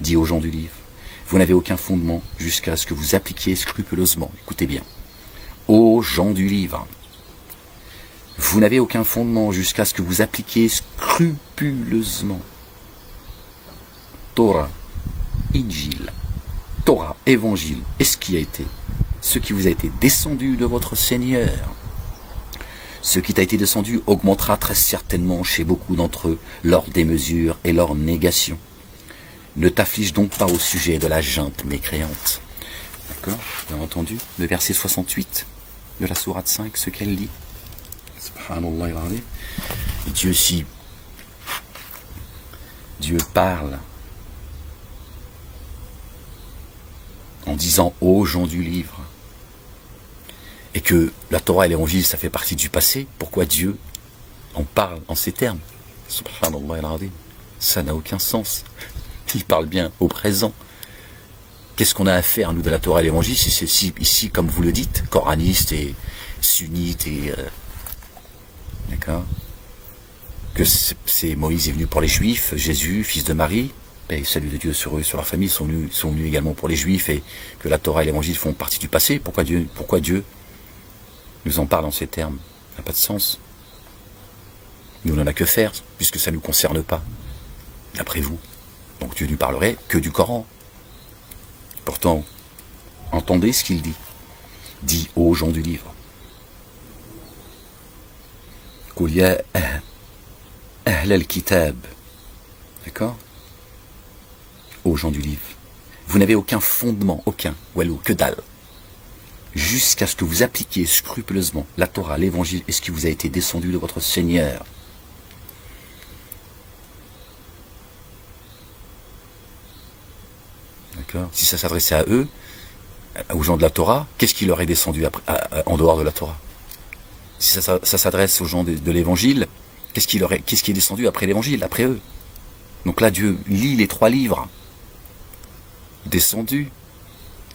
dit aux gens du livre, vous n'avez aucun fondement jusqu'à ce que vous appliquiez scrupuleusement, écoutez bien, aux gens du livre, vous n'avez aucun fondement jusqu'à ce que vous appliquiez scrupuleusement Torah, Injil, Torah, Évangile, et ce qui vous a été descendu de votre Seigneur. Ce qui t'a été descendu augmentera très certainement chez beaucoup d'entre eux leur démesure et leur négation. Ne t'afflige donc pas au sujet de la junte mécréante. D'accord? Bien entendu, le verset 68 de la sourate 5, ce qu'elle dit. Subhanallah al-Azim. Dieu parle en disant aux gens du livre, et que la Torah et l'Évangile, ça fait partie du passé, pourquoi Dieu en parle en ces termes? Subhanallah al-Azim. Ça n'a aucun sens. Il parle bien au présent. Qu'est-ce qu'on a à faire, nous, de la Torah et l'Évangile, si c'est ici, comme vous le dites, coraniste et sunnite et... d'accord? Que c'est Moïse est venu pour les Juifs, Jésus, fils de Marie, paix et salut de Dieu sur eux, sur leur famille, sont venus également pour les Juifs, et que la Torah et l'Évangile font partie du passé. Pourquoi Dieu nous en parle en ces termes? Ça n'a pas de sens. Nous, on n'en a que faire, puisque ça ne nous concerne pas, d'après vous. Donc Dieu ne parlerait que du Coran. Pourtant, entendez ce qu'il dit. Dit aux gens du livre. Qul ya ahl al-kitab. D'accord? Aux gens du livre. Vous n'avez aucun fondement, aucun, walou, que dalle. Jusqu'à ce que vous appliquiez scrupuleusement la Torah, l'Évangile et ce qui vous a été descendu de votre Seigneur. D'accord? Si ça s'adressait à eux, aux gens de la Torah, qu'est-ce qui leur est descendu en dehors de la Torah? Si ça s'adresse aux gens de l'Évangile, qu'est-ce qui est descendu après l'Évangile, après eux? Donc là, Dieu lit les 3 livres descendus.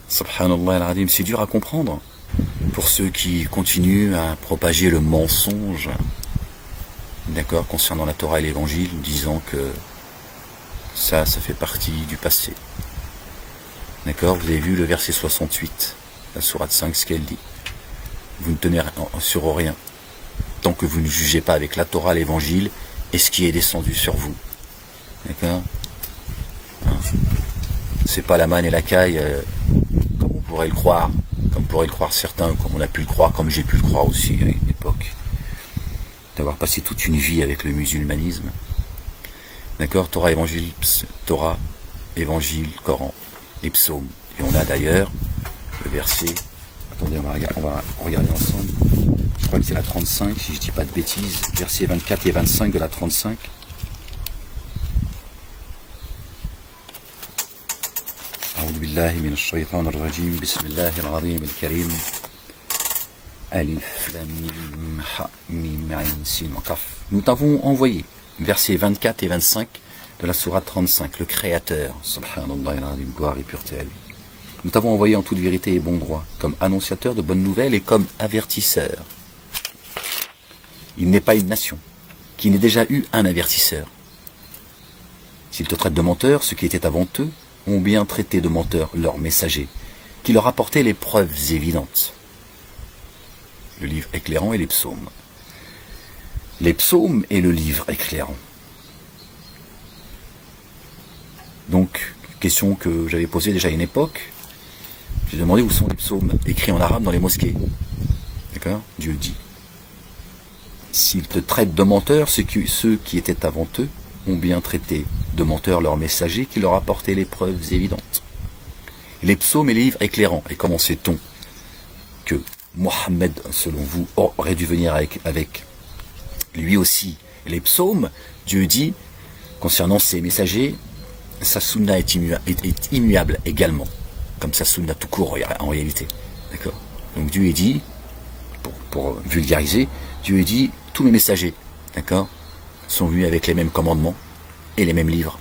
Subhanallah al-Azim, c'est dur à comprendre pour ceux qui continuent à propager le mensonge, d'accord, concernant la Torah et l'Évangile, disant que ça fait partie du passé. D'accord, vous avez vu le verset 68, la sourate 5, ce qu'elle dit. Vous ne tenez sur rien, tant que vous ne jugez pas avec la Torah, l'Évangile, et ce qui est descendu sur vous. D'accord? C'est pas la manne et la caille, comme on pourrait le croire, comme pourraient le croire certains, comme on a pu le croire, comme j'ai pu le croire aussi à une époque. D'avoir passé toute une vie avec le musulmanisme. D'accord? Torah, Évangile, Coran et Psaume. Et on a d'ailleurs le verset, attendez, on va regarder ensemble, je crois que c'est la 35, si je dis pas de bêtises, versets 24 et 25 de la 35. أعوذ بالله من الشيطان الرجيم بسم الله العظيم الكريم ألف لام ميم ح ميم عين سين وقاف. Nous t'avons envoyé, versets 24 et 25 de la sourate 35, le Créateur, subhanallah al-azim, gloire et pureté à lui. Nous t'avons envoyé en toute vérité et bon droit, comme annonciateur de bonnes nouvelles et comme avertisseur. Il n'est pas une nation qui n'ait déjà eu un avertisseur. S'ils te traitent de menteur, ceux qui étaient avant eux ont bien traité de menteurs leurs messagers, qui leur apportaient les preuves évidentes. Le livre éclairant et les psaumes. Les psaumes et le livre éclairant. Donc, question que j'avais posée déjà à une époque, j'ai demandé où sont les psaumes écrits en arabe dans les mosquées. D'accord? Dieu dit. S'ils te traitent de menteurs, ceux qui étaient avant eux ont bien traité de menteurs leurs messagers qui leur apportaient les preuves évidentes. Les psaumes et les livres éclairants. Et comment sait-on que Mohammed, selon vous, aurait dû venir avec lui aussi les psaumes? Dieu dit, concernant ses messagers, sa sunna est immuable également, comme sa sunna tout court en réalité. D'accord? Donc Dieu est dit, pour vulgariser, Dieu est dit, tous mes messagers, d'accord, sont venus avec les mêmes commandements et les mêmes livres.